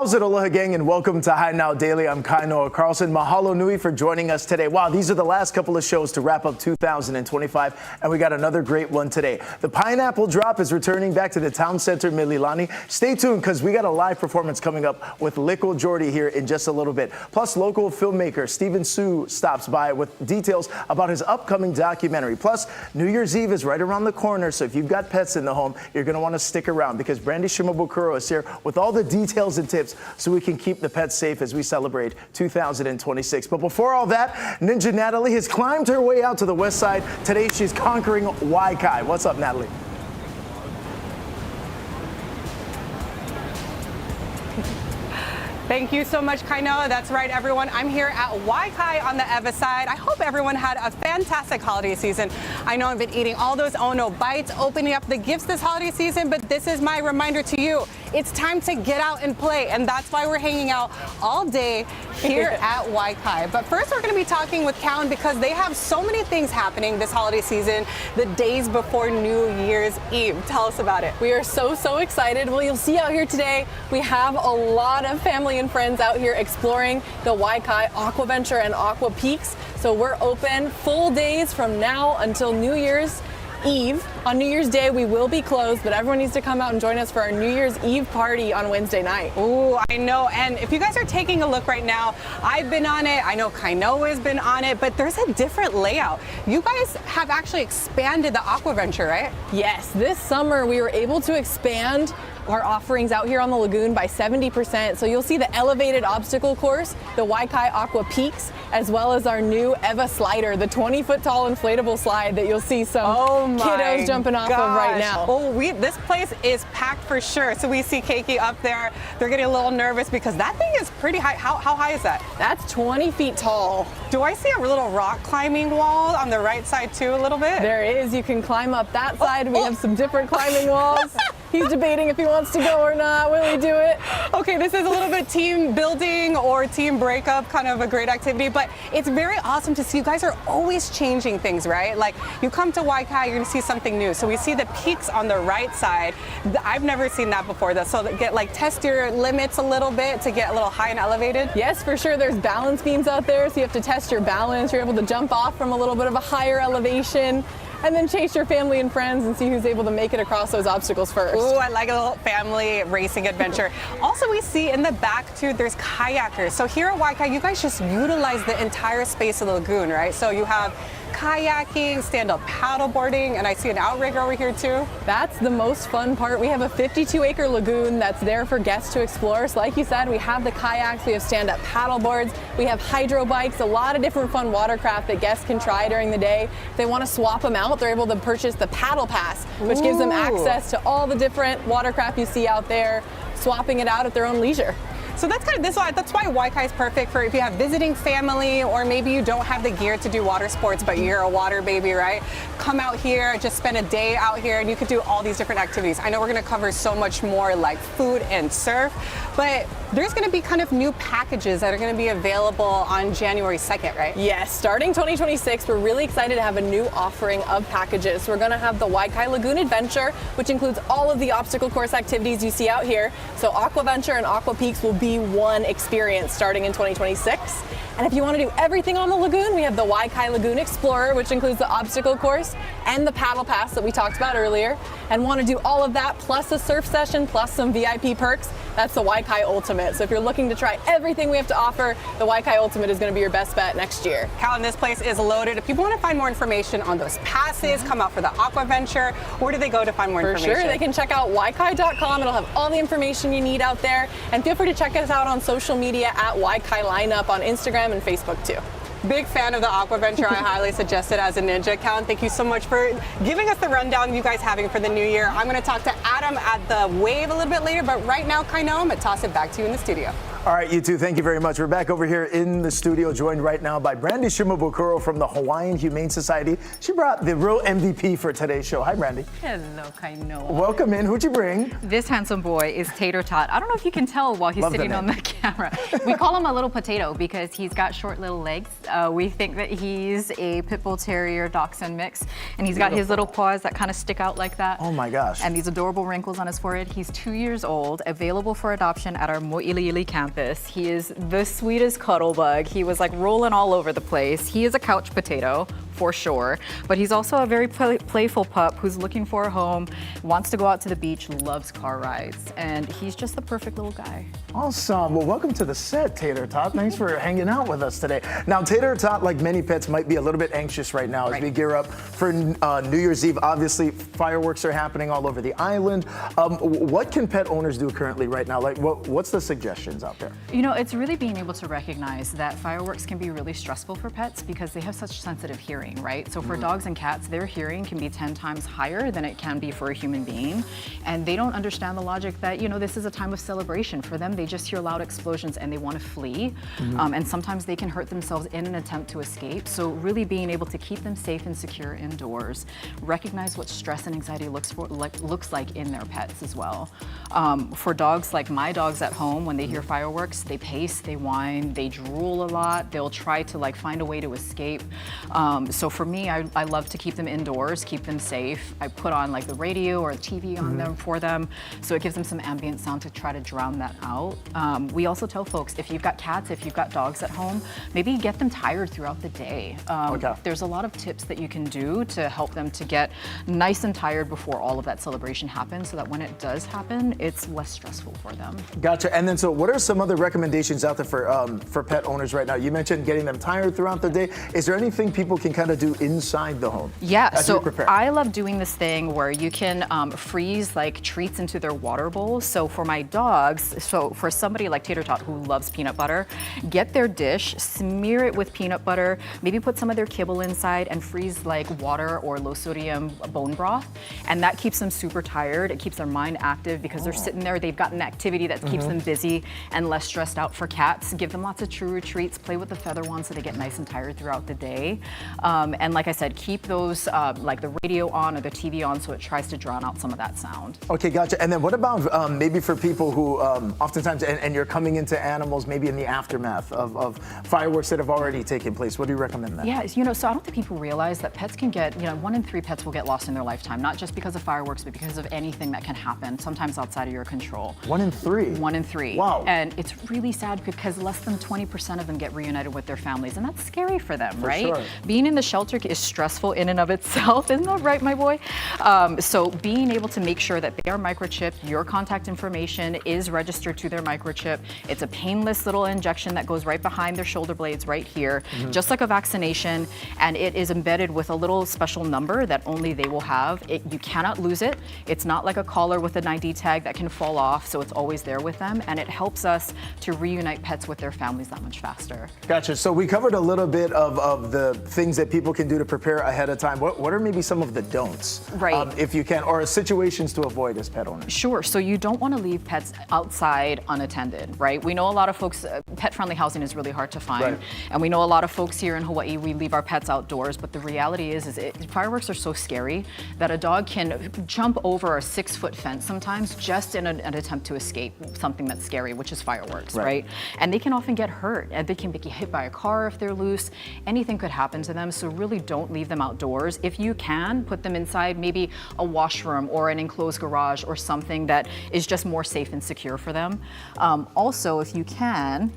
How's it, Aloha gang, and welcome to High Now Daily. I'm Kai Noah Carlson. Mahalo nui for joining us today. Wow, these are the last couple of shows to wrap up 2025, and we got another great one today. The Pineapple Drop is returning back to the Town Center Mililani. Stay tuned, because we got a live performance coming up with Lickle Jordy here in just a little bit. Plus, local filmmaker Stephen Sue stops by with details about his upcoming documentary. Plus, New Year's Eve is right around the corner, so if you've got pets in the home, you're going to want to stick around, because Brandy Shimabukuro is here with all the details and tips so we can keep the pets safe as we celebrate 2026. But before all that, Ninja Natalie has climbed her way out to the west side. Today she's conquering Wai Kai. What's up, Natalie? Thank you so much, Kaino. That's right, everyone. I'm here at Wai Kai on the Ewa side. I hope everyone had a fantastic holiday season. I know I've been eating all those Ono bites, opening up the gifts this holiday season, but this is my reminder to you. It's time to get out and play, and that's why we're hanging out all day here at Wai Kai. But first, we're going to be talking with Callan because they have so many things happening this holiday season, the days before New Year's Eve. Tell us about it. We are so excited. Well, you'll see out here today, we have a lot of family and friends out here exploring the Wai Kai Aqua Venture and Aqua Peaks. So we're open full days from now until New Year's Eve. On New Year's Day, we will be closed, but everyone needs to come out and join us for our New Year's Eve party on Wednesday night. Ooh, I know. And if you guys are taking a look right now, I've been on it. I know Kainoa has been on it, but there's a different layout. You guys have actually expanded the Aqua Venture, right? Yes, this summer we were able to expand our offerings out here on the lagoon by 70%. So you'll see the elevated obstacle course, the Wai Kai Aqua Peaks, as well as our new Ewa slider, the 20-foot tall inflatable slide that you'll see some kiddos jumping off of right now. Oh, this place is packed for sure. So we see Keiki up there. They're getting a little nervous because that thing is pretty high. How high is that? That's 20 feet tall. Do I see a little rock climbing wall on the right side too a little bit? There is. You can climb up that side. We have some different climbing walls. He's debating if he wants to go or not. Will he do it? Okay, this is a little bit team building or team breakup, kind of a great activity, but it's very awesome to see you guys are always changing things, right? Like you come to Wai Kai, you're gonna see something new. So we see the peaks on the right side. I've never seen that before though. So test your limits a little bit to get a little high and elevated. Yes, for sure. There's balance beams out there, so you have to test your balance. You're able to jump off from a little bit of a higher elevation, and then chase your family and friends and see who's able to make it across those obstacles first. Ooh, I like a little family racing adventure. Also, we see in the back too, there's kayakers. So here at Wai Kai, you guys just utilize the entire space of the lagoon, right? So you have kayaking, stand-up paddleboarding, and I see an outrigger over here too. That's the most fun part. We have a 52-acre lagoon that's there for guests to explore. So like you said, we have the kayaks, we have stand-up paddleboards, we have hydro bikes, a lot of different fun watercraft that guests can try during the day. If they want to swap them out, they're able to purchase the paddle pass, which gives them access to all the different watercraft you see out there, swapping it out at their own leisure. So that's kind of that's why Wai Kai is perfect for if you have visiting family or maybe you don't have the gear to do water sports, but you're a water baby, right? Come out here, just spend a day out here, and you could do all these different activities. I know we're going to cover so much more like food and surf, but there's going to be kind of new packages that are going to be available on January 2nd, right? Yes, starting 2026, we're really excited to have a new offering of packages. We're going to have the Wai Kai Lagoon Adventure, which includes all of the obstacle course activities you see out here. So Aqua Venture and Aqua Peaks will be one experience starting in 2026. And if you want to do everything on the lagoon, we have the Wai Kai Lagoon Explorer, which includes the obstacle course and the paddle pass that we talked about earlier. And want to do all of that plus a surf session plus some VIP perks, that's the Wai Kai Ultimate. So if you're looking to try everything we have to offer, the Wai Kai Ultimate is going to be your best bet next year. Callan, this place is loaded. If people want to find more information on those passes, come out for the Aqua Venture, where do they go to find more information? For sure, they can check out waikai.com. It'll have all the information you need out there. And feel free to check us out on social media at Wai Kai Lineup on Instagram and Facebook too. Big fan of the Aqua Venture. I highly suggest it as a ninja. Callan, thank you so much for giving us the rundown you guys having for the new year. I'm going to talk to Adam at the Wave a little bit later, but right now, Kaino, I'm going to toss it back to you in the studio. All right, you two, thank you very much. We're back over here in the studio, joined right now by Brandy Shimabukuro from the Hawaiian Humane Society. She brought the real MVP for today's show. Hi, Brandy. Hello, Kainoa. Welcome in. Who'd you bring? This handsome boy is Tater Tot. I don't know if you can tell while he's sitting on the camera. We call him a little potato because he's got short little legs. We think that he's a Pit Bull Terrier Dachshund mix, and he's got his little paws that kind of stick out like that. Oh my gosh. And these adorable wrinkles on his forehead. He's 2 years old, available for adoption at our Mo'iliili campus. He is the sweetest cuddle bug. He was like rolling all over the place. He is a couch potato, for sure, but he's also a very playful pup who's looking for a home, wants to go out to the beach, loves car rides, and he's just the perfect little guy. Awesome. Well, welcome to the set, Tater Tot. Thanks for hanging out with us today. Now, Tater Tot, like many pets, might be a little bit anxious right now as we gear up for New Year's Eve. Obviously, fireworks are happening all over the island. What can pet owners do currently right now? Like, what's the suggestions out there? You know, it's really being able to recognize that fireworks can be really stressful for pets because they have such sensitive hearing, right? So for dogs and cats, their hearing can be 10 times higher than it can be for a human being. And they don't understand the logic that, you know, this is a time of celebration. For them, they just hear loud explosions and they want to flee. And sometimes they can hurt themselves in an attempt to escape. So really being able to keep them safe and secure indoors, recognize what stress and anxiety looks like in their pets as well. For dogs, like my dogs at home, when they hear fireworks, they pace, they whine, they drool a lot. They'll try to like find a way to escape. So for me, I love to keep them indoors, keep them safe. I put on like the radio or the TV on them for them, so it gives them some ambient sound to try to drown that out. We also tell folks, if you've got cats, if you've got dogs at home, maybe get them tired throughout the day. There's a lot of tips that you can do to help them to get nice and tired before all of that celebration happens, so that when it does happen, it's less stressful for them. Gotcha. And then, so what are some other recommendations out there for pet owners right now? You mentioned getting them tired throughout the day. Is there anything people can kind of do inside the home? Yeah, so I love doing this thing where you can freeze like treats into their water bowls. So for my dogs, so for somebody like Tater Tot who loves peanut butter, get their dish, smear it with peanut butter, maybe put some of their kibble inside and freeze like water or low sodium bone broth. And that keeps them super tired. It keeps their mind active because they're sitting there, they've got an activity that keeps them busy and less stressed out. For cats, give them lots of true treats, play with the feather ones so they get nice and tired throughout the day. And like I said, keep those like the radio on or the TV on so it tries to drown out some of that sound. Okay, gotcha. And then what about maybe for people who oftentimes, and you're coming into animals maybe in the aftermath of fireworks that have already taken place, what do you recommend then? Yeah, you know, so I don't think people realize that pets can get, you know, 1 in 3 pets will get lost in their lifetime, not just because of fireworks, but because of anything that can happen, sometimes outside of your control. 1 in 3? 1 in 3. Wow. And it's really sad because less than 20% of them get reunited with their families, and that's scary for them, right? Sure. Being in the shelter is stressful in and of itself, isn't that right, my boy? So being able to make sure that they are microchipped, your contact information is registered to their microchip. It's a painless little injection that goes right behind their shoulder blades right here, just like a vaccination, and it is embedded with a little special number that only they will have. You cannot lose it. It's not like a collar with an ID tag that can fall off, so it's always there with them, and it helps us to reunite pets with their families that much faster. Gotcha. So we covered a little bit of the things that people can do to prepare ahead of time. What are maybe some of the don'ts, if you can, or situations to avoid as pet owners? Sure. So you don't want to leave pets outside unattended, right? We know a lot of folks, pet-friendly housing is really hard to find, and we know a lot of folks here in Hawaii, we leave our pets outdoors, but the reality is fireworks are so scary that a dog can jump over a 6-foot fence sometimes just in an attempt to escape something that's scary, which is fireworks, right? And they can often get hurt, and they can get hit by a car if they're loose. Anything could happen to them, so really don't leave them outdoors. If you can, put them inside maybe a washroom or an enclosed garage or something that is just more safe and secure for them. Also, if you can...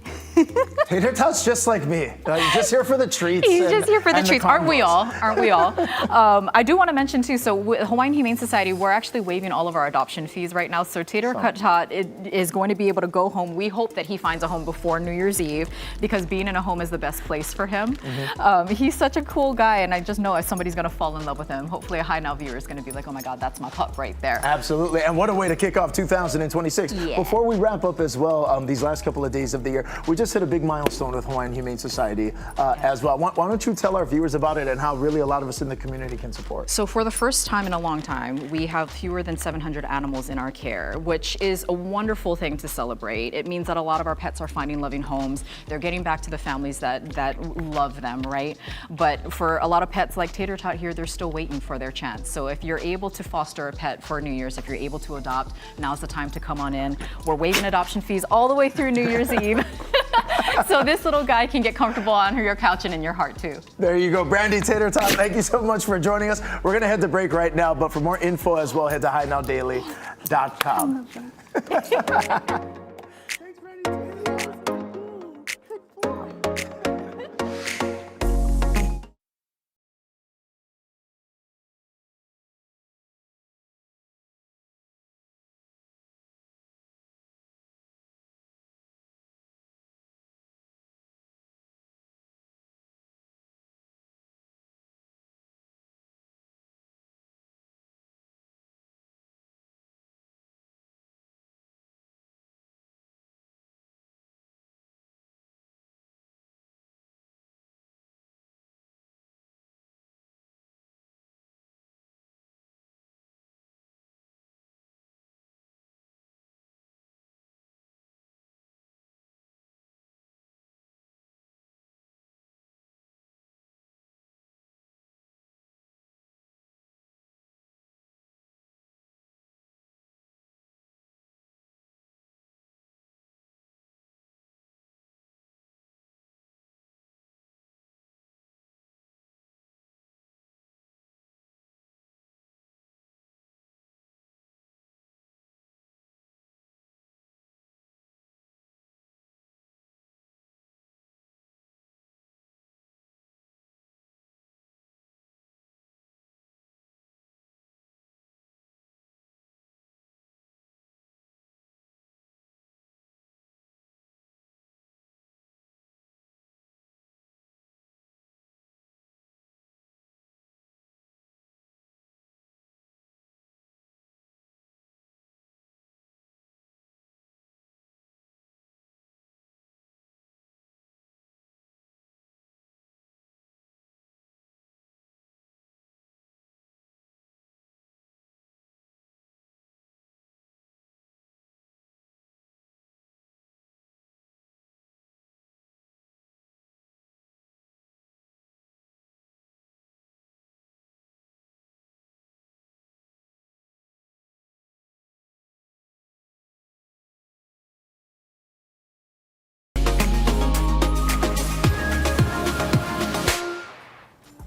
Tater Tot's just like me. He's just here for the treats. He's just here for the treats. Aren't we all? Aren't we all? I do want to mention too, so with Hawaiian Humane Society, we're actually waiving all of our adoption fees right now. So Tater Tot is going to be able to go home. We hope that he finds a home before New Year's Eve because being in a home is the best place for him. He's such a cool guy, and I just know if somebody's gonna fall in love with him. Hopefully a Hi Now viewer is gonna be like, oh my God, that's my pup right there. Absolutely, and what a way to kick off 2026. Yeah. Before we wrap up as well, these last couple of days of the year, we just hit a big milestone with Hawaiian Humane Society as well. Why don't you tell our viewers about it and how really a lot of us in the community can support? So for the first time in a long time, we have fewer than 700 animals in our care, which is a wonderful thing to celebrate. It means that a lot of our pets are finding loving homes. They're getting back to the families that love them, right? But for a lot of pets like Tater Tot here, they're still waiting for their chance. So if you're able to foster a pet for New Year's, if you're able to adopt, now's the time to come on in. We're waiving adoption fees all the way through New Year's Eve. So this little guy can get comfortable on your couch and in your heart too. There you go, Brandy Tater Tot. Thank you so much for joining us. We're gonna head to break right now, but for more info as well, head to HiNowDaily.com.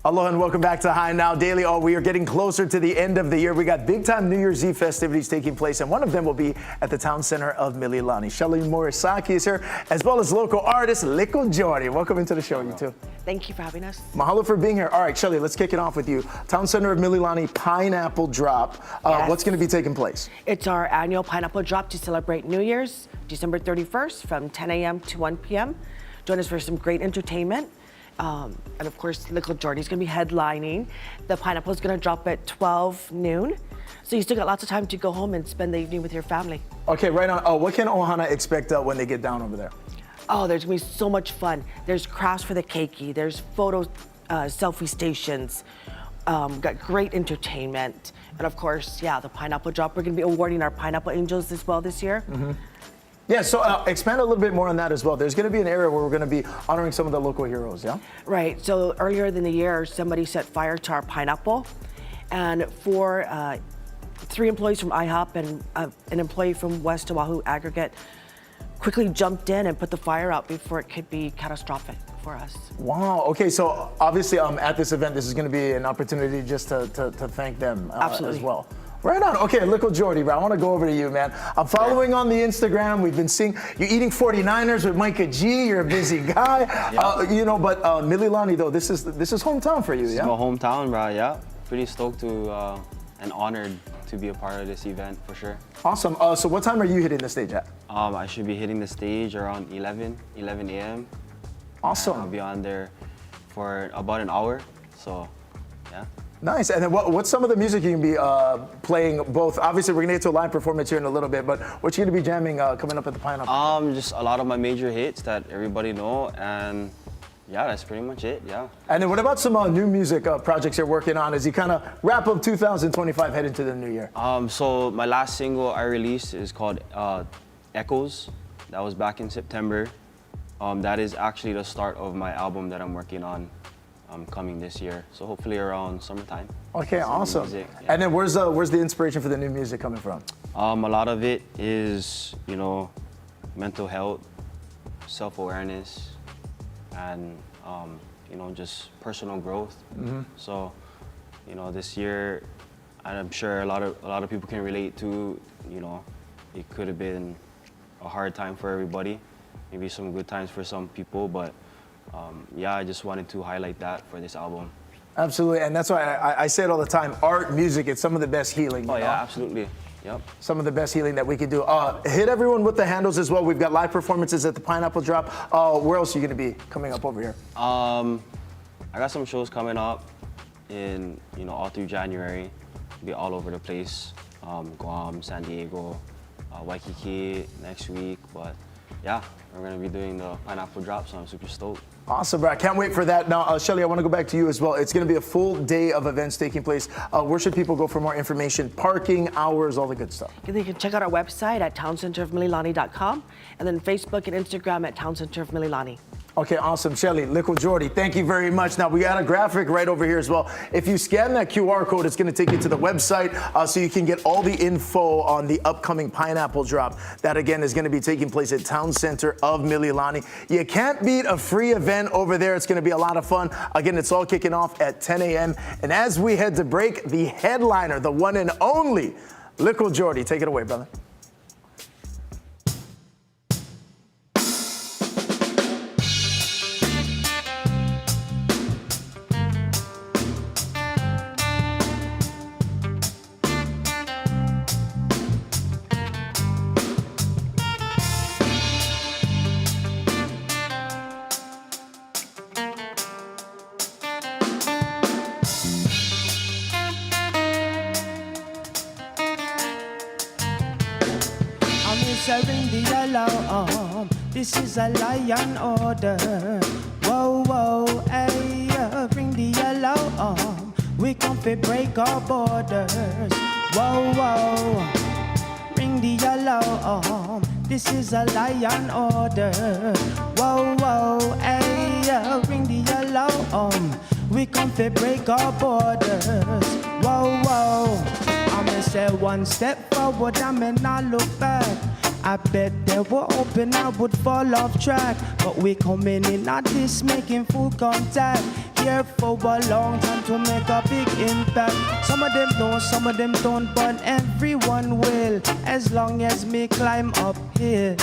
Aloha and welcome back to Hi Now Daily. Oh, we are getting closer to the end of the year. We got big time New Year's Eve festivities taking place, and one of them will be at the town center of Mililani. Shelly Morisaki is here, as well as local artist Liko Jordy. Welcome into the show, you two. Thank you for having us. Mahalo for being here. All right, Shelly, let's kick it off with you. Town center of Mililani Pineapple Drop. Yes. What's going to be taking place? It's our annual pineapple drop to celebrate New Year's, December 31st from 10 a.m. to 1 p.m. Join us for some great entertainment. And of course, Liko Jordy's gonna be headlining. The pineapple is gonna drop at 12 noon. So you still got lots of time to go home and spend the evening with your family. Okay, right on. Oh, what can Ohana expect when they get down over there? Oh, there's gonna be so much fun. There's crafts for the keiki, there's photo selfie stations, got great entertainment. And of course, yeah, the pineapple drop. We're gonna be awarding our Pineapple Angels as well this year. Mm-hmm. Yeah, so expand a little bit more on that as well. There's going to be an area where we're going to be honoring some of the local heroes, yeah? Right, so earlier in the year, somebody set fire to our pineapple. And for 3 employees from IHOP and an employee from West Oahu Aggregate quickly jumped in and put the fire out before it could be catastrophic for us. Wow, okay, so obviously at this event, this is going to be an opportunity just to thank them as well. Right on. Okay, Liko Jordy, bro, I want to go over to you, man. I'm following on the Instagram. We've been seeing you eating 49ers with Micah G. You're a busy guy, but Mililani, though, this is hometown for you, yeah? It's my hometown, bro. Yeah, pretty stoked to and honored to be a part of this event for sure. Awesome. So what time are you hitting the stage at? I should be hitting the stage around 11 a.m. Awesome. I'll be on there for about an hour. So, yeah. Nice. And then what's some of the music you can be playing both? Obviously, we're going to get to a live performance here in a little bit, but what you going to be jamming coming up at the Pineapple? Just a lot of my major hits that everybody know, and yeah, that's pretty much it, yeah. And then what about some new music projects you're working on as you kind of wrap up 2025, head into the new year? So my last single I released is called Echoes. That was back in September. That is actually the start of my album that I'm working on coming this year. So hopefully around summertime. Okay, awesome. Music, yeah. And then where's the inspiration for the new music coming from? A lot of it is, you know, mental health, self-awareness, and you know, just personal growth. So, you know, this year, and I'm sure a lot of people can relate to, you know, it could have been a hard time for everybody, maybe some good times for some people, but yeah, I just wanted to highlight that for this album. Absolutely, and that's why I say it all the time, art, music, it's some of the best healing. Oh yeah, absolutely. Yep. Some of the best healing that we could do. Hit everyone with the handles as well. We've got live performances at the Pineapple Drop. Where else are you going to be coming up over here? I got some shows coming up in, you know, all through January. Be all over the place. Guam, San Diego, Waikiki next week. But yeah, we're going to be doing the Pineapple Drop, so I'm super stoked. Awesome, bro. I can't wait for that. Now, Shelly, I want to go back to you as well. It's going to be a full day of events taking place. Where should people go for more information? Parking, hours, all the good stuff. They can check out our website at towncenterofmililani.com and then Facebook and Instagram at Town Center of Mililani. Okay, awesome. Shelly, Liquid Jordy, thank you very much. Now, we got a graphic right over here as well. If you scan that QR code, it's going to take you to the website so you can get all the info on the upcoming Pineapple Drop. That, again, is going to be taking place at Town Center of Mililani. You can't beat a free event over there. It's going to be a lot of fun. Again, it's all kicking off at 10 a.m. And as we head to break, the headliner, the one and only Liquid Jordy. Take it away, brother. Ring the alarm, this is a lion order. Whoa, whoa, hey, ring the alarm. We come to break our borders. Whoa, whoa, ring the alarm. This is a lion order. Whoa, whoa, hey, ring the alarm. We come to break our borders. Whoa, whoa. I'ma say one step forward, I may not look back. I bet they were hoping I would fall off track, but we coming in at this, making full contact. Here for a long time to make a big impact. Some of them know, some of them don't, but everyone will, as long as me climb up here.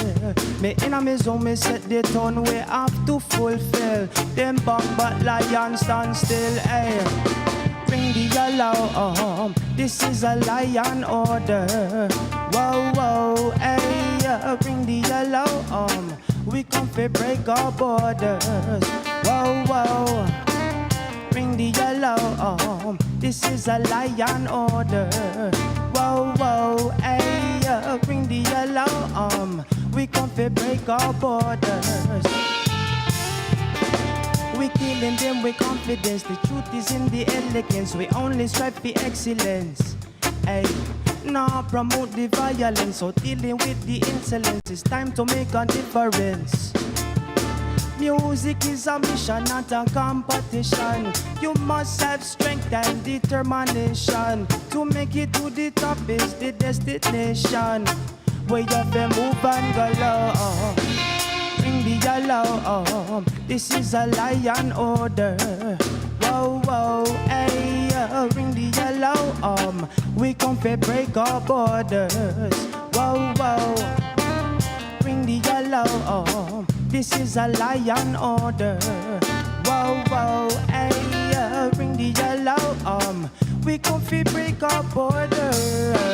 Me in a me zone, me set the tone we have to fulfill. Them bang but lion stand still, hey. Ring the alarm, this is a lion order. Whoa, whoa, hey, ring the alarm. We come to break our borders. Whoa, whoa, ring the alarm. This is a lion order. Whoa, whoa, hey, ring the alarm. We come to break our borders. We killing them with confidence. The truth is in the elegance. We only strive for excellence. Hey, now promote the violence. So dealing with the insolence, it's time to make a difference. Music is a mission, not a competition. You must have strength and determination. To make it to the top is the destination. Where you have to move and go low. Ring the alarm, this is a lion order. Whoa, whoa, hey, ring the alarm. We come to break our borders. Whoa, whoa, ring the alarm. This is a lion order. Whoa, whoa, hey, ring the alarm. We come to break our borders.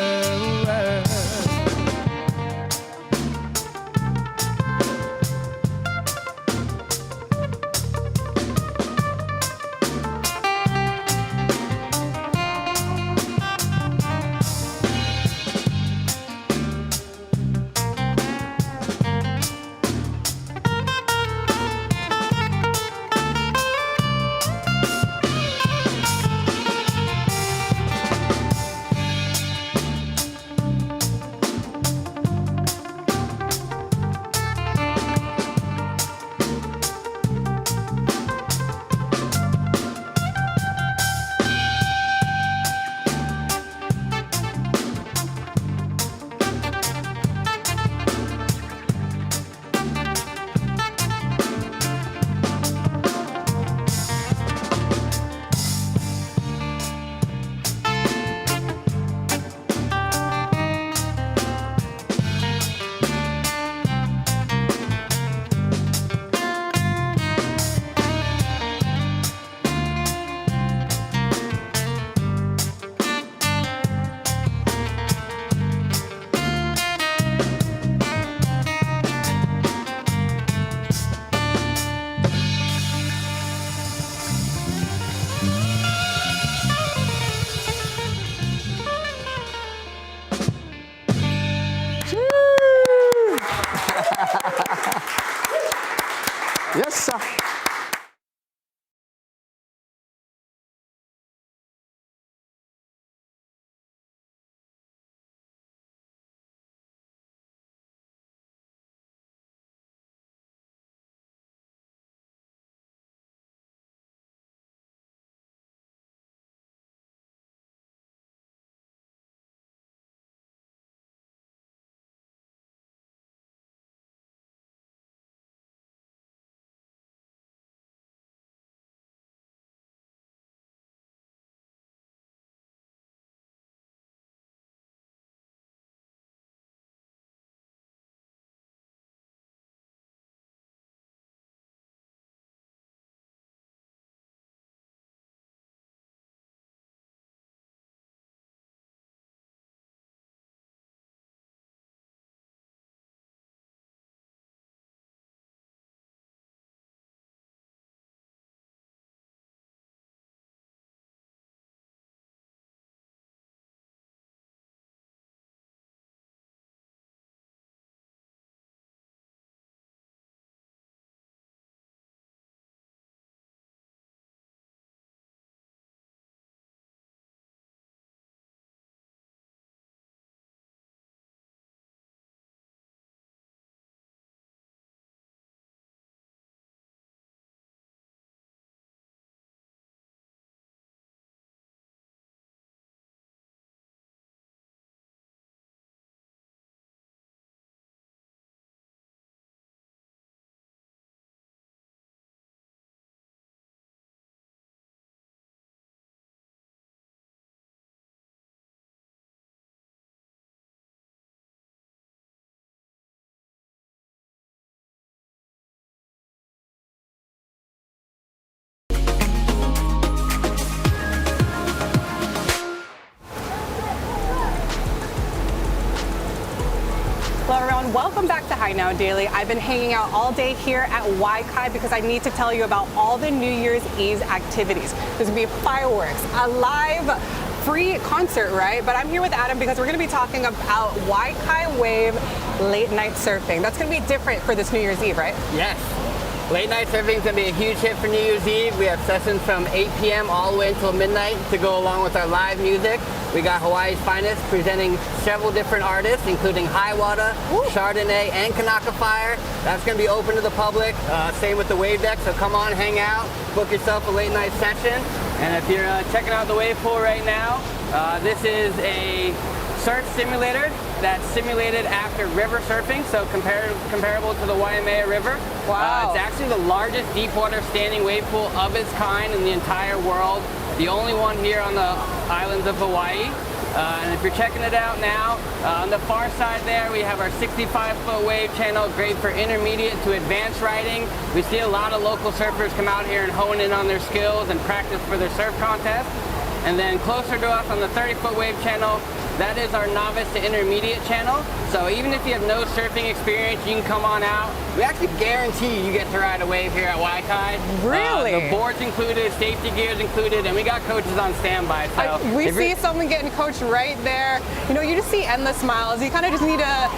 Hi Now Daily. I've been hanging out all day here at Wai Kai because I need to tell you about all the New Year's Eve activities. There's gonna be fireworks, a live free concert, right? But I'm here with Adam because we're gonna be talking about Wai Kai Wave late night surfing. That's gonna be different for this New Year's Eve, right? Yes. Late night surfing is going to be a huge hit for New Year's Eve. We have sessions from 8 p.m. all the way until midnight to go along with our live music. We got Hawaii's finest presenting several different artists, including Highwater, Chardonnay, and Kanaka Fire. That's going to be open to the public. Same with the wave deck, so come on, hang out, book yourself a late night session. And if you're checking out the wave pool right now, this is a surf simulator that's simulated after river surfing, so comparable to the Waimea River. Wow. It's actually the largest deep water standing wave pool of its kind in the entire world. The only one here on the islands of Hawaii. And if you're checking it out now, on the far side there we have our 65-foot wave channel, great for intermediate to advanced riding. We see a lot of local surfers come out here and hone in on their skills and practice for their surf contest. And then closer to us on the 30-foot wave channel, that is our novice to intermediate channel. So even if you have no surfing experience, you can come on out. We actually guarantee you get to ride a wave here at Wai Kai. Really? The board's included, safety gear's included, and we got coaches on standby. So we see someone getting coached right there. You know, you just see endless smiles. You kind of just need to,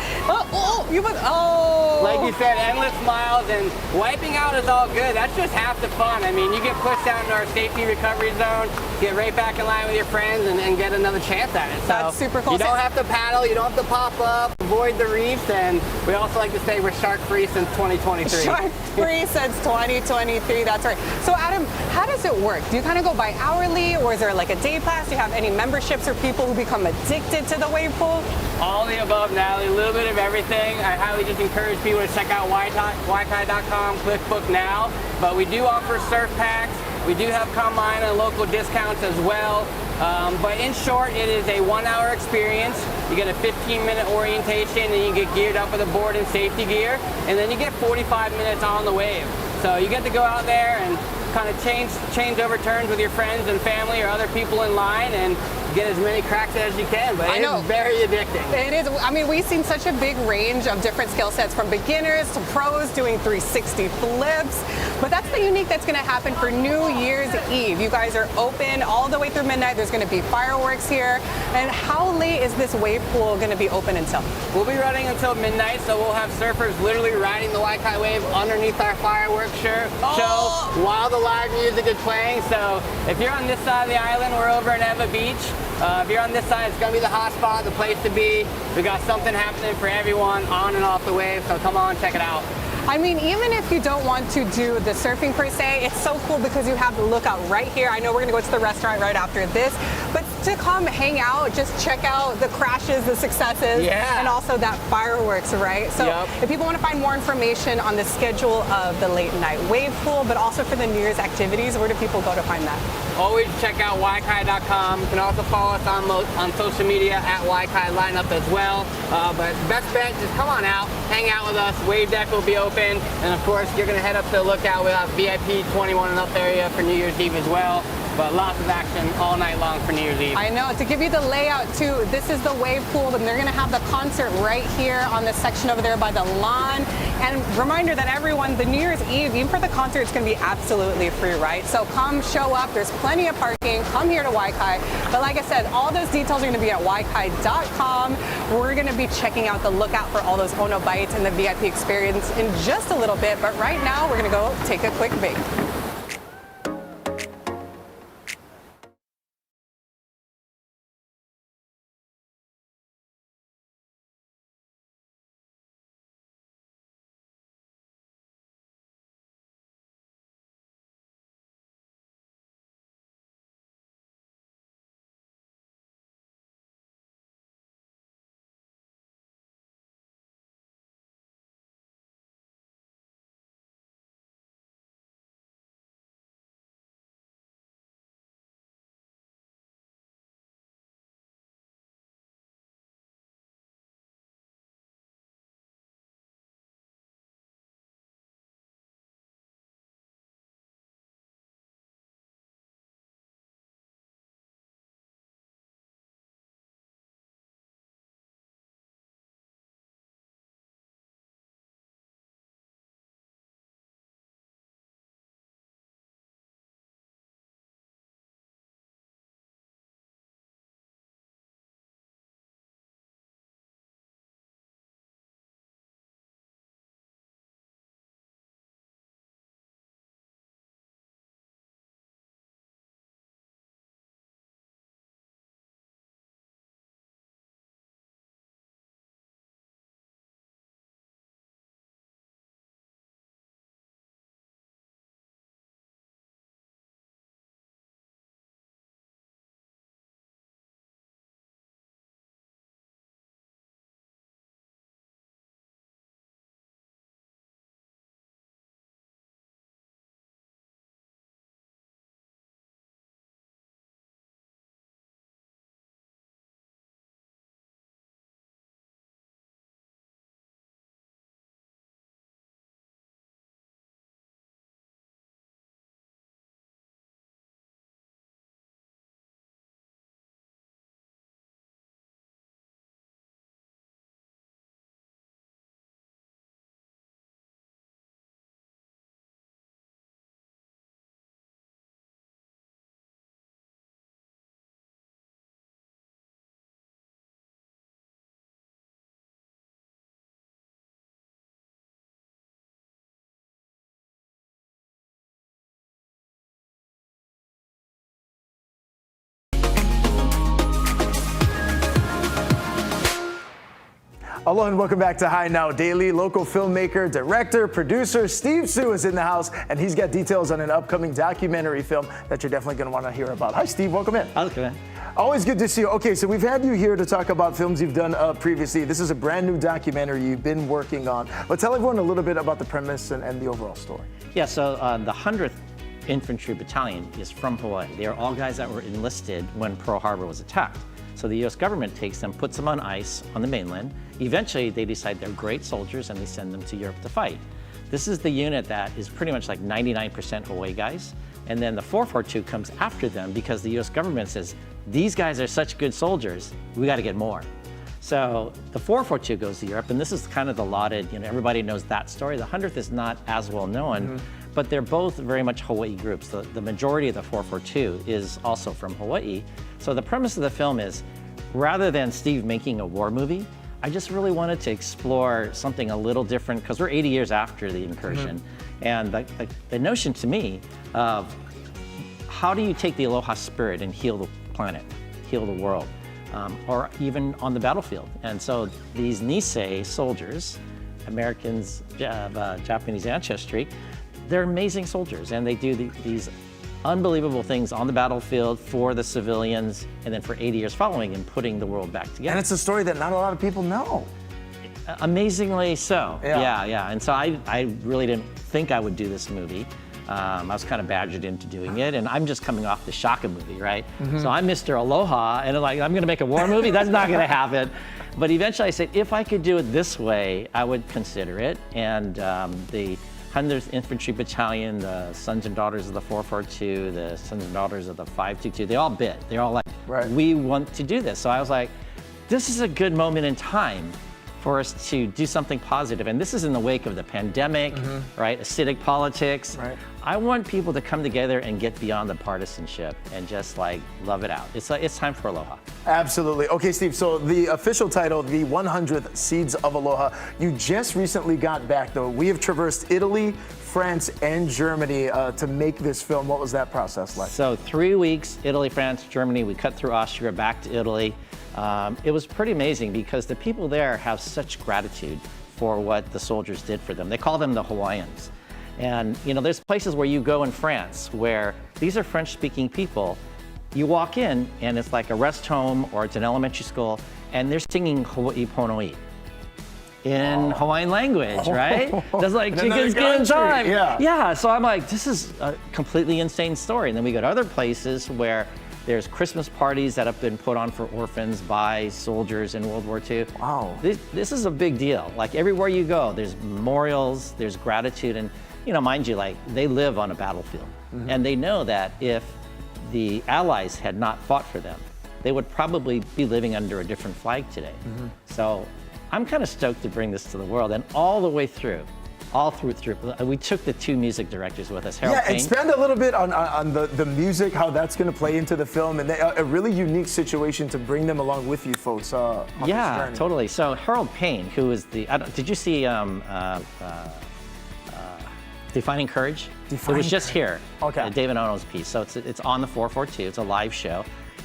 Like you said, endless smiles, and wiping out is all good. That's just half the fun. I mean, you get pushed out into our safety recovery zone, get right back in line with your friends, and get another chance at it. So That's super cool. You don't have to paddle, you don't have to pop up, avoid the reefs, and we also like to say we're shark-free since 2023. Shark-free since 2023, that's right. So Adam, how does it work? Do you kind of go by hourly, or is there like a day pass? Do you have any memberships or people who become addicted to the wave pool? All the above, Natalie, a little bit of everything. I highly just encourage people to check out waikai.com, click book now. But we do offer surf packs. We do have combine and local discounts as well. But in short, it is a 1-hour experience. You get a 15-minute orientation, and you get geared up with a board and safety gear. And then you get 45 minutes on the wave. So you get to go out there and kind of change over turns with your friends and family or other people in line and get as many cracks as you can, but it's very addicting. It is. I mean, we've seen such a big range of different skill sets, from beginners to pros doing 360 flips. But that's the unique that's going to happen for New Year's Eve. You guys are open all the way through midnight. There's going to be fireworks here. And how late is this wave pool going to be open until? We'll be running until midnight, so we'll have surfers literally riding the Wai Kai wave underneath our fireworks show while the live music is playing. So if you're on this side of the island, we're over in Eva Beach. If you're on this side, it's going to be the hot spot, the place to be. We got something happening for everyone on and off the wave, so come on, check it out. I mean, even if you don't want to do the surfing per se, it's so cool because you have the lookout right here. I know we're gonna go to the restaurant right after this, but to come hang out, just check out the crashes, the successes, and also that fireworks, right? So if people want to find more information on the schedule of the late night wave pool, but also for the New Year's activities, where do people go to find that? Always check out waikai.com. You can also follow us on social media at Wai Kai lineup as well. But best bet, just come on out, hang out with us. Wave deck will be open. And of course, you're going to head up to the lookout. We'll have VIP 21 and up area for New Year's Eve as well. But lots of action all night long for New Year's Eve. I know. To give you the layout too, this is the wave pool, and they're going to have the concert right here on the section over there by the lawn. And reminder that everyone, the New Year's Eve, even for the concert, it's going to be absolutely free, right? So come show up. There's plenty of parking. Come here to Wai Kai. But like I said, all those details are going to be at waikai.com. We're going to be checking out the lookout for all those Ono bites and the VIP experience in just a little bit. But right now, we're going to go take a quick break. Aloha and welcome back to Hi Now Daily. Local filmmaker, director, producer Steve Su is in the house, and he's got details on an upcoming documentary film that you're definitely going to want to hear about. Hi, Steve. Welcome in. Okay. Always good to see you. Okay, so we've had you here to talk about films you've done previously. This is a brand new documentary you've been working on. But tell everyone a little bit about the premise and the overall story. Yeah, so the 100th Infantry Battalion is from Hawaii. They are all guys that were enlisted when Pearl Harbor was attacked. So the US government takes them, puts them on ice on the mainland. Eventually, they decide they're great soldiers and they send them to Europe to fight. This is the unit that is pretty much like 99% Hawaii guys. And then the 442 comes after them because the US government says, these guys are such good soldiers, we got to get more. So the 442 goes to Europe, and this is kind of the lauded, everybody knows that story. The 100th is not as well known, but they're both very much Hawaii groups. The majority of the 442 is also from Hawaii. So the premise of the film is, rather than Steve making a war movie, I just really wanted to explore something a little different because we're 80 years after the incursion. And the notion to me of how do you take the Aloha spirit and heal the planet, heal the world, or even on the battlefield. And so these Nisei soldiers, Americans of Japanese ancestry, they're amazing soldiers, and they do these unbelievable things on the battlefield for the civilians, and then for 80 years following and putting the world back together. And it's a story that not a lot of people know. Amazingly so. Yeah. Yeah. And so I really didn't think I would do this movie. I was kind of badgered into doing it, and I'm just coming off the Shaka movie, right? So I'm Mr. Aloha, and I'm going to make a war movie? That's not going to happen. But eventually I said, if I could do it this way, I would consider it. And the 100th Infantry Battalion, the sons and daughters of the 442, the sons and daughters of the 522, they all bid. They're all like, we want to do this. So I was like, this is a good moment in time for us to do something positive. And this is in the wake of the pandemic, right? Acidic politics. Right. I want people to come together and get beyond the partisanship and just like love it out. It's time for Aloha. Absolutely. Okay, Steve, so the official title, The 100th Seeds of Aloha, you just recently got back though. We have traversed Italy, France, and Germany to make this film. What was that process like? So 3 weeks, Italy, France, Germany. We cut through Austria, back to Italy. It was pretty amazing because the people there have such gratitude for what the soldiers did for them. They call them the Hawaiians. And there's places where you go in France where these are French-speaking people. You walk in and it's like a rest home or it's an elementary school and they're singing Hawaii Pono'i in Hawaiian language, right? That's like chicken skin time. Yeah, so I'm like, this is a completely insane story. And then we go to other places where there's Christmas parties that have been put on for orphans by soldiers in World War II. Wow. This is a big deal. Like everywhere you go, there's memorials, there's gratitude, and mind you, like they live on a battlefield. And they know that if the Allies had not fought for them, they would probably be living under a different flag today. So I'm kind of stoked to bring this to the world, and all the way through. All through. We took the 2 music directors with us, Harold Payne. Expand a little bit on the music, how that's going to play into the film, and a really unique situation to bring them along with you folks on this journey. Totally. So Harold Payne, who is did you see Defining Courage? It was just here. Okay. David Ono's piece. So it's on the 442. It's a live show.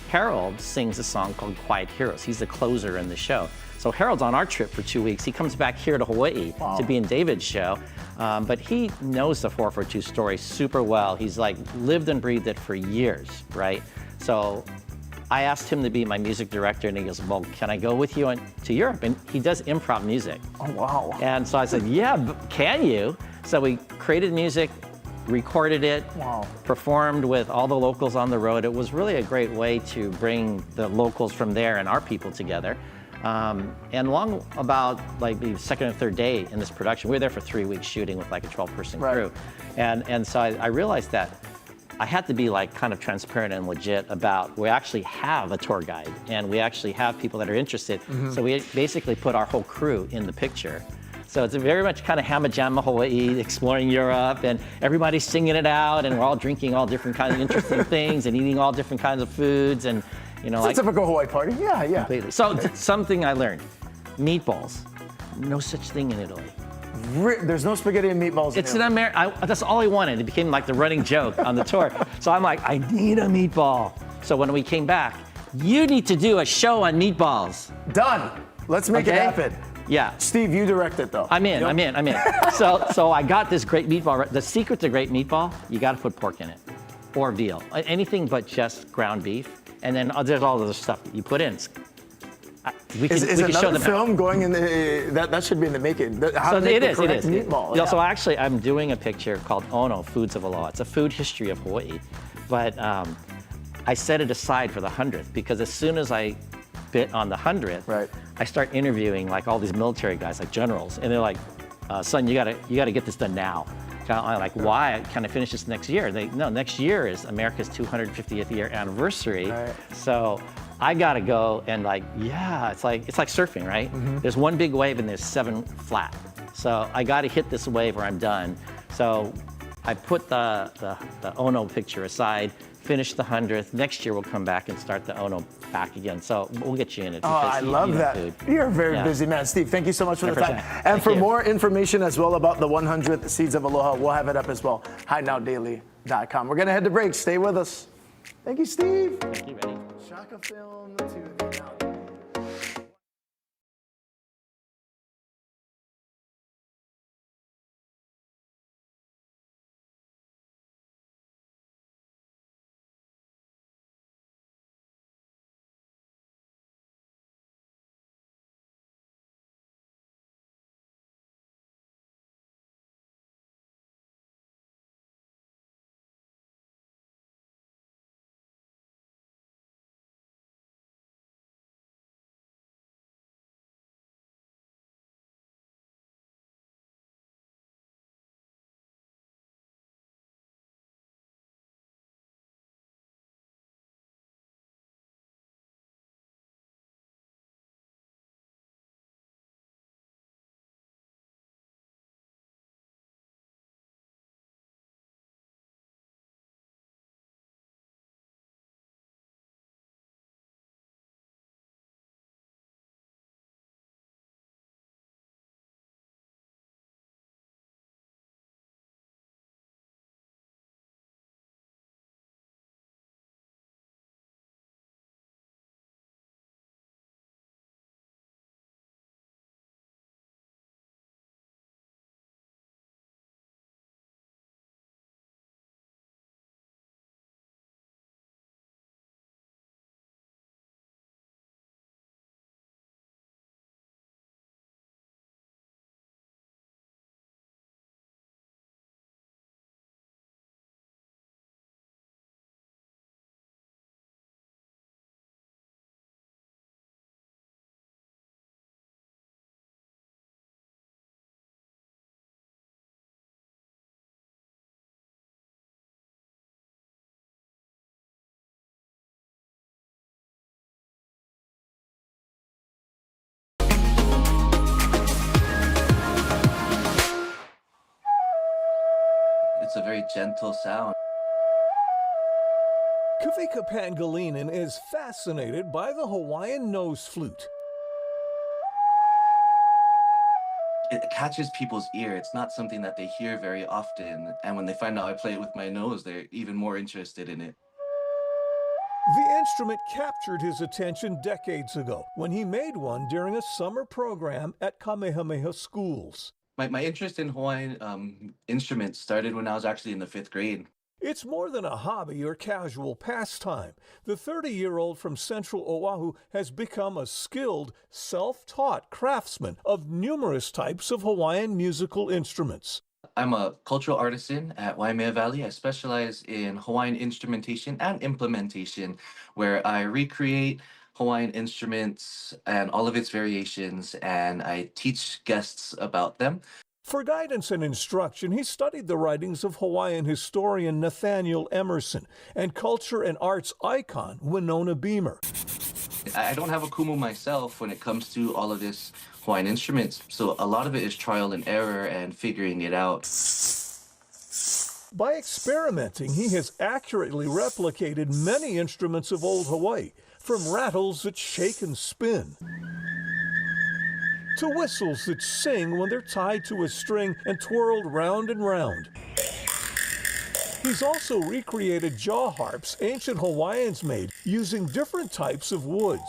Harold sings a song called Quiet Heroes. He's the closer in the show. So Harold's on our trip for 2 weeks. He comes back here to Hawaii to be in David's show. But he knows the 442 story super well. He's like lived and breathed it for years, right? So I asked him to be my music director, and he goes, well, can I go with you to Europe? And he does improv music. Oh, wow. And so I said, yeah, can you? So we created music, recorded it, performed with all the locals on the road. It was really a great way to bring the locals from there and our people together. And along about like the second or third day in this production, we were there for 3 weeks shooting with like a 12-person crew. And so I realized that I had to be like kind of transparent and legit about, we actually have a tour guide and we actually have people that are interested. So we basically put our whole crew in the picture. So it's very much kind of Hamma Jamma Hawaii, exploring Europe, and everybody's singing it out, and we're all drinking all different kinds of interesting things and eating all different kinds of foods, and it's like a typical Hawaii party. Yeah. Completely. So something I learned: meatballs. No such thing in Italy. There's no spaghetti and meatballs. It's an that's all I wanted. It became like the running joke on the tour. So I'm like, I need a meatball. So when we came back, you need to do a show on meatballs. Done. Let's make it happen. Yeah. Steve, you direct it though. I'm in. So I got this great meatball. The secret to great meatball, you got to put pork in it, or veal, anything but just ground beef. And then there's all the other stuff you put in. We can Is show another them film going in the, that should be in the making? How So to make it the is. correct meatball. Yeah. So actually, I'm doing a picture called Ono, Foods of Aloha. It's a food history of Hawaii. But I set it aside for the 100th because as soon as I bit on the 100th, Right. I start interviewing like all these military guys, like generals, and they're like, son, you gotta get this done now. I'm like, why? Can I finish this next year? No, next year is America's 250th year anniversary. Right. So I gotta go and like, yeah, it's like surfing, right? There's one big wave and there's 7 flat. So I gotta hit this wave or I'm done. So I put the Ono picture aside, finish the 100th. Next year we'll come back and start the Ono back again. So we'll get you in it. Oh, because I you love need that. food. You're a very Yeah. busy man. Steve, thank you so much for the time. 100%. And Thank for you. more information as well about the 100th Seeds of Aloha, we'll have it up as well. HideNowDaily.com. We're going to head to break. Stay with us. Thank you, Steve. Thank you, ready? Shaka Film to the Now Daily. It's a very gentle sound. Kavika Pangilinan is fascinated by the Hawaiian nose flute. It catches people's ear. It's not something that they hear very often. And when they find out I play it with my nose, they're even more interested in it. The instrument captured his attention decades ago when he made one during a summer program at Kamehameha schools. My interest in Hawaiian instruments started when I was actually in the 5th grade. It's more than a hobby or casual pastime. The 30-year-old from Central Oahu has become a skilled, self-taught craftsman of numerous types of Hawaiian musical instruments. I'm a cultural artisan at Waimea Valley. I specialize in Hawaiian instrumentation and implementation, where I recreate Hawaiian instruments and all of its variations, and I teach guests about them. For guidance and instruction, he studied the writings of Hawaiian historian Nathaniel Emerson and culture and arts icon Winona Beamer. I don't have a kumu myself when it comes to all of this Hawaiian instruments, so a lot of it is trial and error and figuring it out. By experimenting, he has accurately replicated many instruments of old Hawaii, from rattles that shake and spin, to whistles that sing when they're tied to a string and twirled round and round. He's also recreated jaw harps ancient Hawaiians made using different types of woods.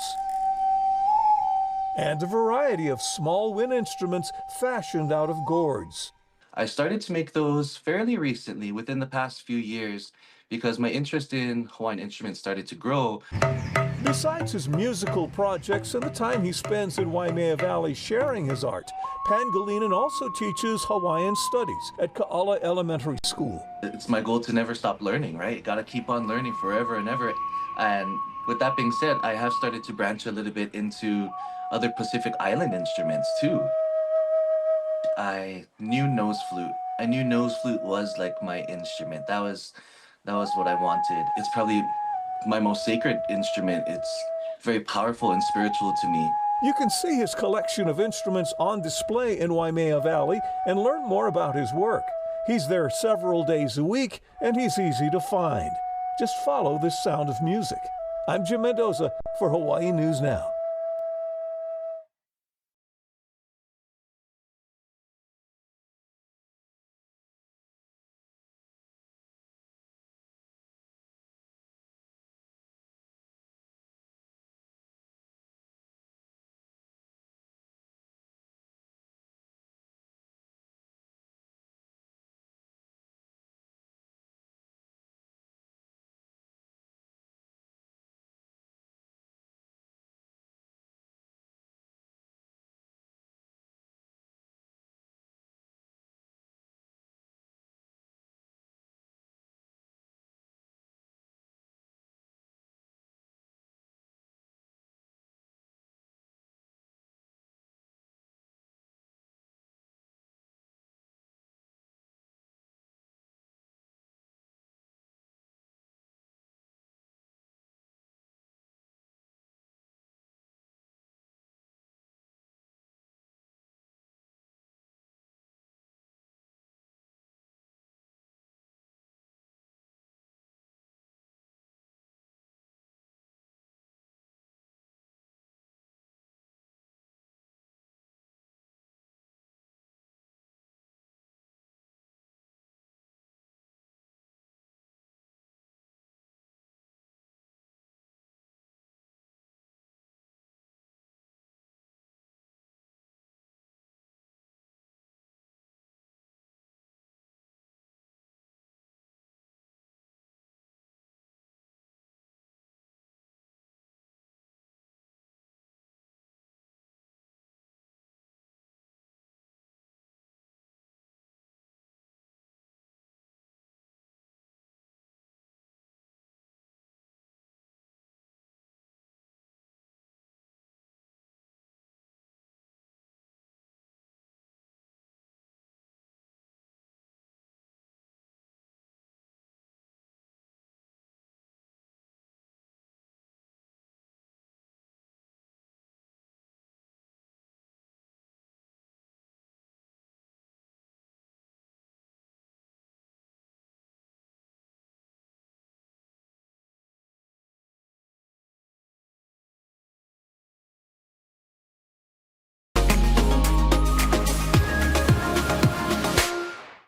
and a variety of small wind instruments fashioned out of gourds. I started to make those fairly recently, within the past few years, because my interest in Hawaiian instruments started to grow. Besides his musical projects and the time he spends in Waimea Valley sharing his art, Pangilinan also teaches Hawaiian studies at Ka'ala Elementary School. It's my goal to never stop learning, right? Gotta keep on learning forever and ever. And with that being said, I have started to branch a little bit into other Pacific Island instruments too. I knew nose flute. I knew nose flute was like my instrument. That was what I wanted. It's probably my most sacred instrument. It's very powerful and spiritual to me. You can see his collection of instruments on display in Waimea Valley and learn more about his work. He's there several days a week, and he's easy to find. Just follow the sound of music. I'm Jim Mendoza for Hawaii News Now.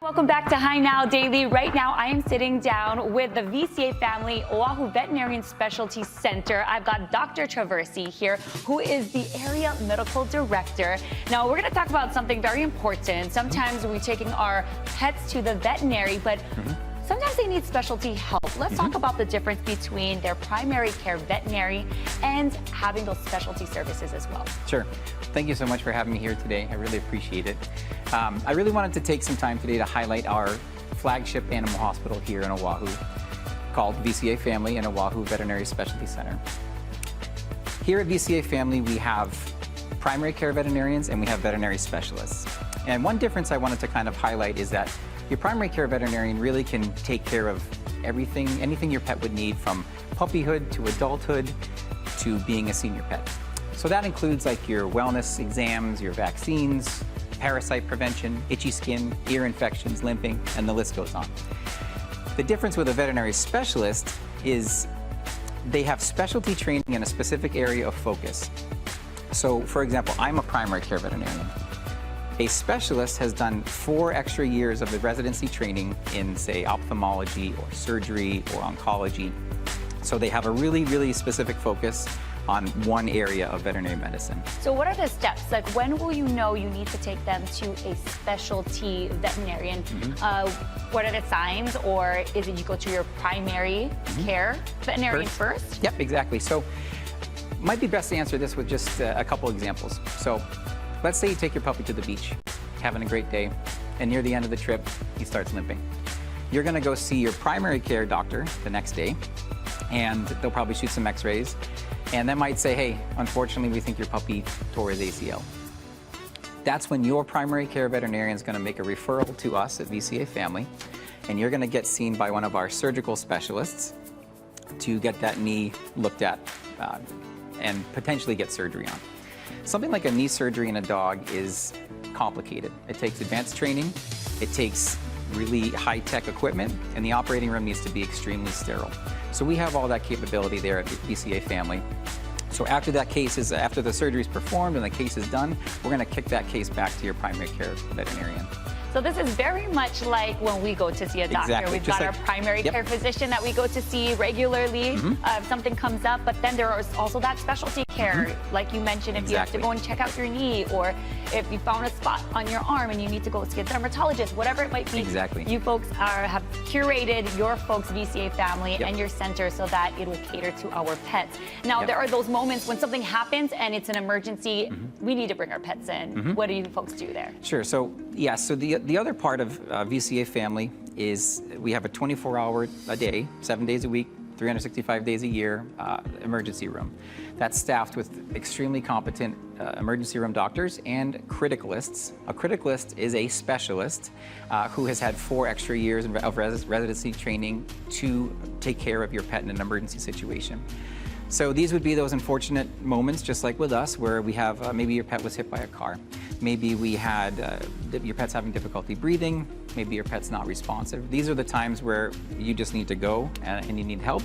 Welcome back to Hi Now Daily. Right now, I am sitting down with the VCA Family Oahu Veterinary Specialty Center. I've got Dr. Traversi here, who is the Area Medical Director. Now, we're going to talk about something very important. Sometimes we're taking our pets to the veterinary, but sometimes they need specialty help. Let's talk about the difference between their primary care veterinary and having those specialty services as well. Sure. Thank you so much for having me here today. I really appreciate it. I really wanted to take some time today to highlight our flagship animal hospital here in Oahu called VCA Family and Oahu Veterinary Specialty Center. Here at VCA Family, we have primary care veterinarians and we have veterinary specialists. And one difference I wanted to kind of highlight is that your primary care veterinarian really can take care of everything, anything your pet would need, from puppyhood to adulthood to being a senior pet. So that includes like your wellness exams, your vaccines, parasite prevention, itchy skin, ear infections, limping, and the list goes on. The difference with a veterinary specialist is they have specialty training in a specific area of focus. So for example, I'm a primary care veterinarian. A specialist has done 4 extra years of the residency training in, say, ophthalmology or surgery or oncology. So they have a really, really specific focus on one area of veterinary medicine. So what are the steps? Like, when will you know you need to take them to a specialty veterinarian? What are the signs, or is it you go to your primary care veterinarian first? Yep, exactly. So might be best to answer this with just a couple examples. So let's say you take your puppy to the beach, having a great day, and near the end of the trip, he starts limping. You're gonna go see your primary care doctor the next day, and they'll probably shoot some x-rays, and that might say, hey, unfortunately, we think your puppy tore his ACL. That's when your primary care veterinarian is gonna make a referral to us at VCA Family, and you're gonna get seen by one of our surgical specialists to get that knee looked at and potentially get surgery on. Something like a knee surgery in a dog is complicated. It takes advanced training, it takes really high-tech equipment, and the operating room needs to be extremely sterile. So we have all that capability there at VCA Family. So after after the surgery is performed and the case is done, we're going to kick that case back to your primary care veterinarian. So this is very much like when we go to see a doctor. Exactly. We've got our primary care physician that we go to see regularly if something comes up, but then there is also that specialty care, like you mentioned, if you have to go and check out your knee, or if you found a spot on your arm and you need to go see a dermatologist, whatever it might be. Exactly. You folks have curated your folks' VCA Family and your center so that it will cater to our pets. Now, there are those moments when something happens and it's an emergency, we need to bring our pets in. What do you folks do there? Sure. So, yeah, so the other part of VCA Family is we have a 24-hour a day, 7 days a week, 365 days a year emergency room. That's staffed with extremely competent emergency room doctors and criticalists. A criticalist is a specialist who has had 4 extra years of residency training to take care of your pet in an emergency situation. So these would be those unfortunate moments, just like with us, where we have maybe your pet was hit by a car. Maybe we had your pet's having difficulty breathing. Maybe your pet's not responsive. These are the times where you just need to go and you need help.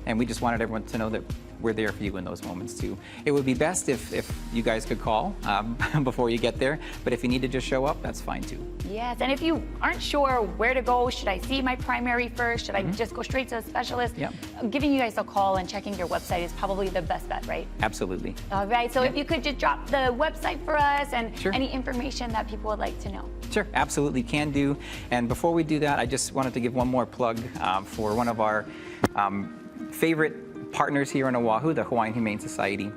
And we just wanted everyone to know that we're there for you in those moments too. It would be best if you guys could call before you get there, but if you need to just show up, that's fine too. Yes, and if you aren't sure where to go, should I see my primary first? Should I just go straight to a specialist? Giving you guys a call and checking your website is probably the best bet, right? Absolutely. All right, so if you could just drop the website for us and any information that people would like to know. Sure, absolutely, can do. And before we do that, I just wanted to give one more plug for one of our favorite partners here in Oahu, the Hawaiian Humane Society.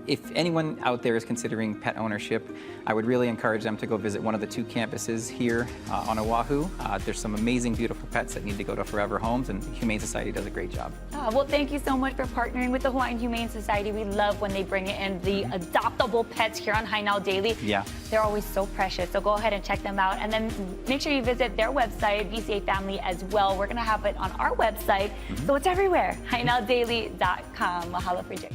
If anyone out there is considering pet ownership, I would really encourage them to go visit one of the 2 campuses here on Oahu. There's some amazing, beautiful pets that need to go to forever homes, and the Humane Society does a great job. Well, thank you so much for partnering with the Hawaiian Humane Society. We love when they bring in the adoptable pets here on Hi Now Daily. Yeah. They're always so precious, so go ahead and check them out. And then make sure you visit their website, VCA Family, as well. We're going to have it on our website, so it's everywhere, hinowdaily.com. Mahalo for Jay.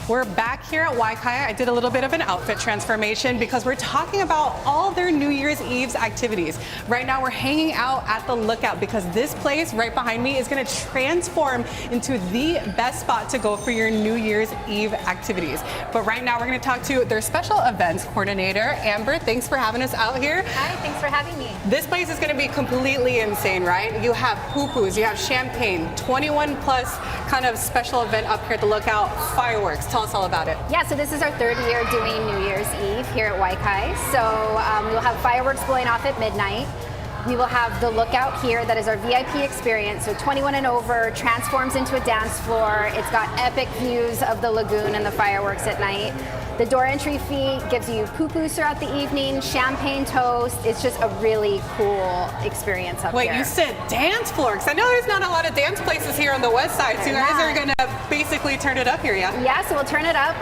We're back here at Wai Kai. I did a little bit of an outfit transformation because we're talking about all their New Year's Eve's activities. Right now we're hanging out at the Lookout because this place right behind me is going to transform into the best spot to go for your New Year's Eve activities. But right now we're going to talk to their special events coordinator, Amber. Thanks for having us out here. Hi, thanks for having me. This place is going to be completely insane, right? You have poo-poos, you have champagne, 21 plus kind of special event up here at the Lookout, fireworks. Tell us all about it. Yeah, so this is our 3rd year doing New Year's Eve here at Wai Kai. So we'll have fireworks blowing off at midnight. We will have the Lookout here. That is our VIP experience. So 21 and over, transforms into a dance floor. It's got epic views of the lagoon and the fireworks at night. The door entry fee gives you poo-poos throughout the evening, champagne toast. It's just a really cool experience up here. Wait, you said dance floor? Because I know there's not a lot of dance places here on the west side. So you guys are going to basically turn it up here, yeah? Yeah, so we'll turn it up.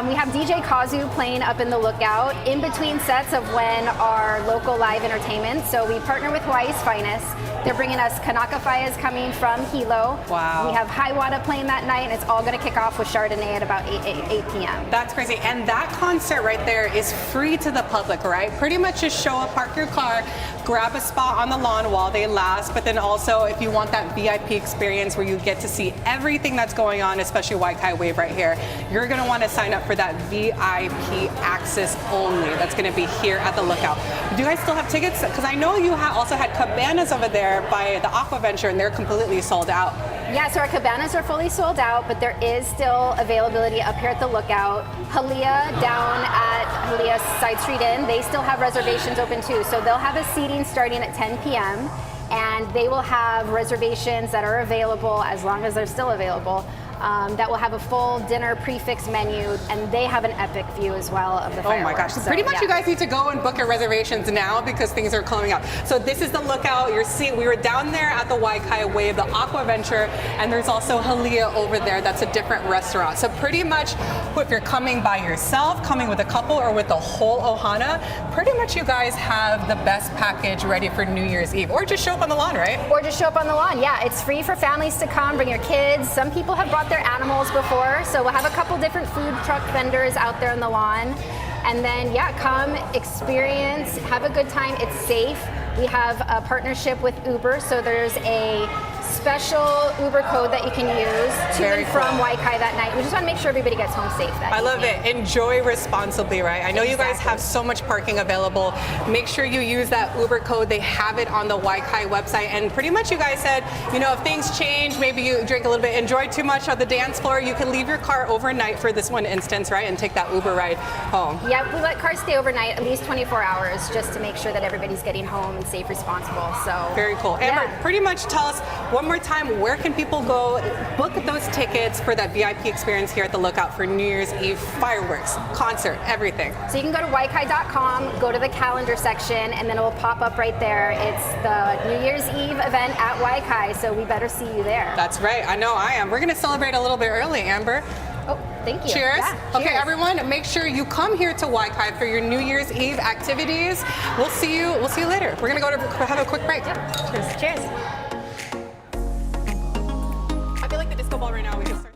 We have DJ Kazu playing up in the Lookout in between sets of when our local live entertainment. So we partner with Hawaii's Finest. They're bringing us Kanaka Fires coming from Hilo. Wow. We have Hiawatha playing that night, and it's all going to kick off with Chardonnay at about 8 p.m. That's crazy. And that concert right there is free to the public, right? Pretty much just show up, park your car, grab a spot on the lawn while they last. But then also, if you want that VIP experience where you get to see everything that's going on, especially Wai Kai Wave right here, you're going to want to sign up for that VIP access only. That's going to be here at the Lookout. Do you guys still have tickets? Because I know you also had cabanas over there by the Aqua Venture, and they're completely sold out. Yeah, so our cabanas are fully sold out, but there is still availability up here at the Lookout. Halia down at Halia Side Street Inn, they still have reservations open too. So they'll have a seating starting at 10 p.m. and they will have reservations that are available as long as they're still available. That will have a full dinner prefix menu, and they have an epic view as well of the fireworks. Oh my gosh, so pretty much yeah. you guys need to go and book your reservations now because things are coming up. So this is the Lookout. You're seeing, we were down there at the Wai Kai Wave, the Aqua Venture, and there's also Halia over there. That's a different restaurant. So pretty much if you're coming by yourself, coming with a couple, or with the whole Ohana, pretty much you guys have the best package ready for New Year's Eve. Or just show up on the lawn, right? Or just show up on the lawn. Yeah, it's free for families to come, bring your kids. Some people have brought their animals before, so we'll have a couple different food truck vendors out there on the lawn. And then, yeah, come, experience, have a good time. It's safe. We have a partnership with Uber, so there's a special Uber code that you can use to and from Wai Kai that night. We just want to make sure everybody gets home safe that I love evening. it. Enjoy responsibly, right? I know you guys have so much parking available. Make sure you use that Uber code. They have it on the Wai Kai website. And pretty much you guys said, you know, if things change, maybe you drink a little bit, enjoy too much on the dance floor, you can leave your car overnight for this one instance, right? And take that Uber ride home. Yeah, we let cars stay overnight, at least 24 hours, just to make sure that everybody's getting home and safe, responsible. So very cool. Amber, pretty much tell us one more time, where can people go book those tickets for that VIP experience here at the Lookout for New Year's Eve fireworks, concert, everything? So you can go to waikai.com, go to the calendar section, and then it will pop up right there. It's the New Year's Eve event at Wai Kai, so we better see you there. That's right. I know I am. We're going to celebrate a little bit early, Amber. Oh, thank you. Cheers. Yeah, okay, cheers. everyone, make sure you come here to Wai Kai for your New Year's Eve activities. We'll see you later. We're going to go to have a quick break. Cheers. Cheers. I feel like the disco ball right now. We can start.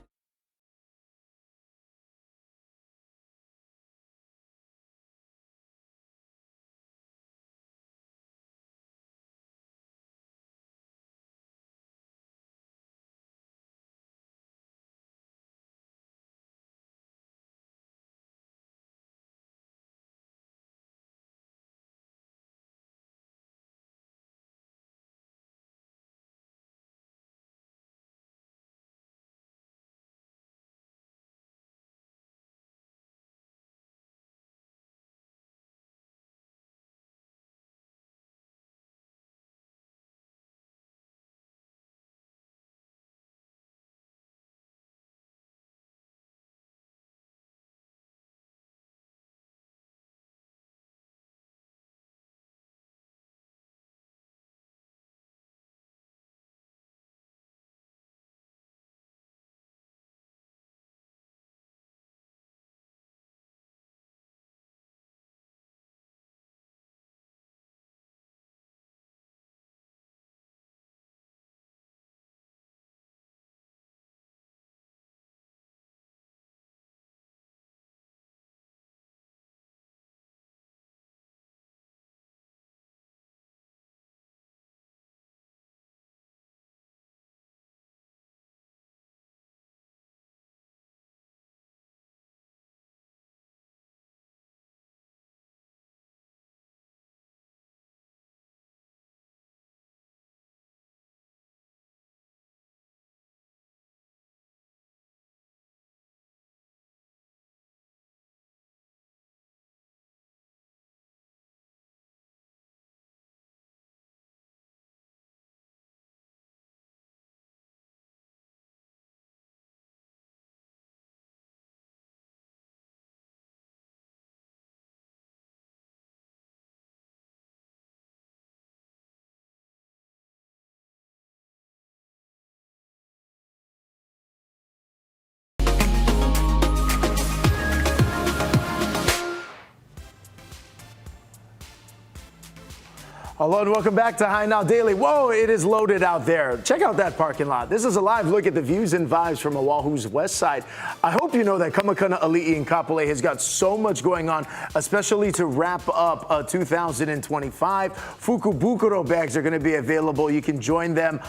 Hello and welcome back to High Now Daily. Whoa, it is loaded out there. Check out that parking lot. This is a live look at the views and vibes from Oahu's west side. I hope you know that Kamakana Ali'i in Kapolei has got so much going on, especially to wrap up 2025. Fukubukuro bags are going to be available. You can join them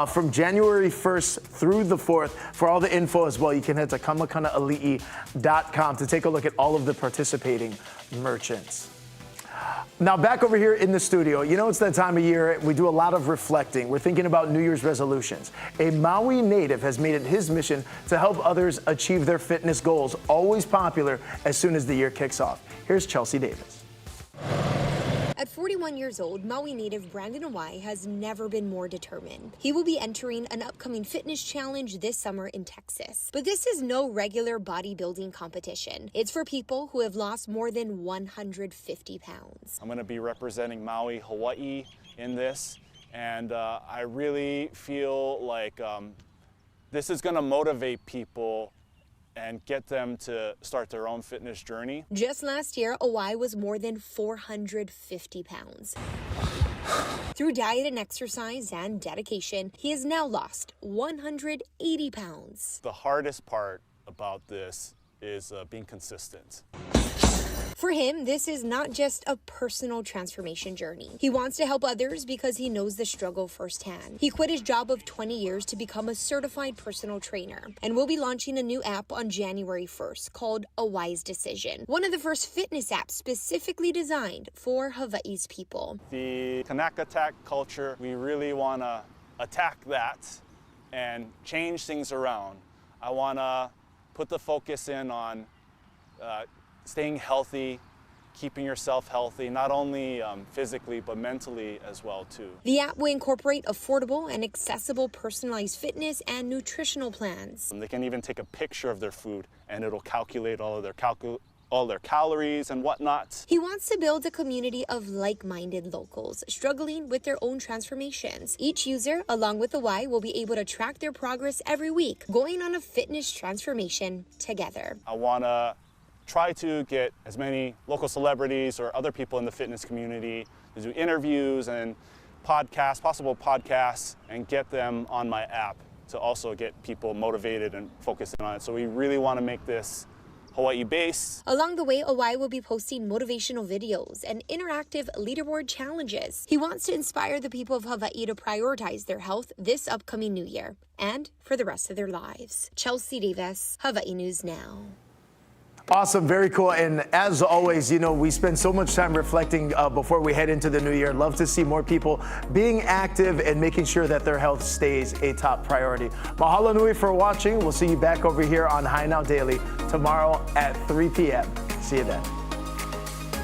from January 1st through the 4th. For all the info as well, you can head to kamakana'ali'i.com to take a look at all of the participating merchants. Now back over here in the studio, you know it's that time of year, we do a lot of reflecting. We're thinking about New Year's resolutions. A Maui native has made it his mission to help others achieve their fitness goals, always popular as soon as the year kicks off. Here's Chelsea Davis. At 41 years old, Maui native Brandon Wai has never been more determined. He will be entering an upcoming fitness challenge this summer in Texas. But this is no regular bodybuilding competition. It's for people who have lost more than 150 pounds. I'm going to be representing Maui, Hawaii in this, and I really feel like this is going to motivate people and get them to start their own fitness journey. Just last year, Wai was more than 450 pounds. Through diet and exercise and dedication, he has now lost 180 pounds. The hardest part about this is being consistent. For him, this is not just a personal transformation journey. He wants to help others because he knows the struggle firsthand. He quit his job of 20 years to become a certified personal trainer and will be launching a new app on January 1st called A Wise Decision, one of the first fitness apps specifically designed for Hawaii's people. The Kanaka attack culture, we really want to attack that and change things around. I want to put the focus in on staying healthy, keeping yourself healthy, not only physically, but mentally as well, too. The app will incorporate affordable and accessible personalized fitness and nutritional plans. They can even take a picture of their food and it'll calculate all their calories and whatnot. He wants to build a community of like-minded locals struggling with their own transformations. Each user, along with the Wai, will be able to track their progress every week, going on a fitness transformation together. I want to try to get as many local celebrities or other people in the fitness community to do interviews and podcasts, possible podcasts, and get them on my app to also get people motivated and focusing on it. So we really want to make this Hawaii-based. Along the way, Wai will be posting motivational videos and interactive leaderboard challenges. He wants to inspire the people of Hawaii to prioritize their health this upcoming new year and for the rest of their lives. Chelsea Davis, Hawaii News Now. Awesome, very cool. And as always, you know, we spend so much time reflecting before we head into the new year. Love to see more people being active and making sure that their health stays a top priority. Mahalo nui for watching. We'll see you back over here on High Now Daily tomorrow at 3 p.m. See you then.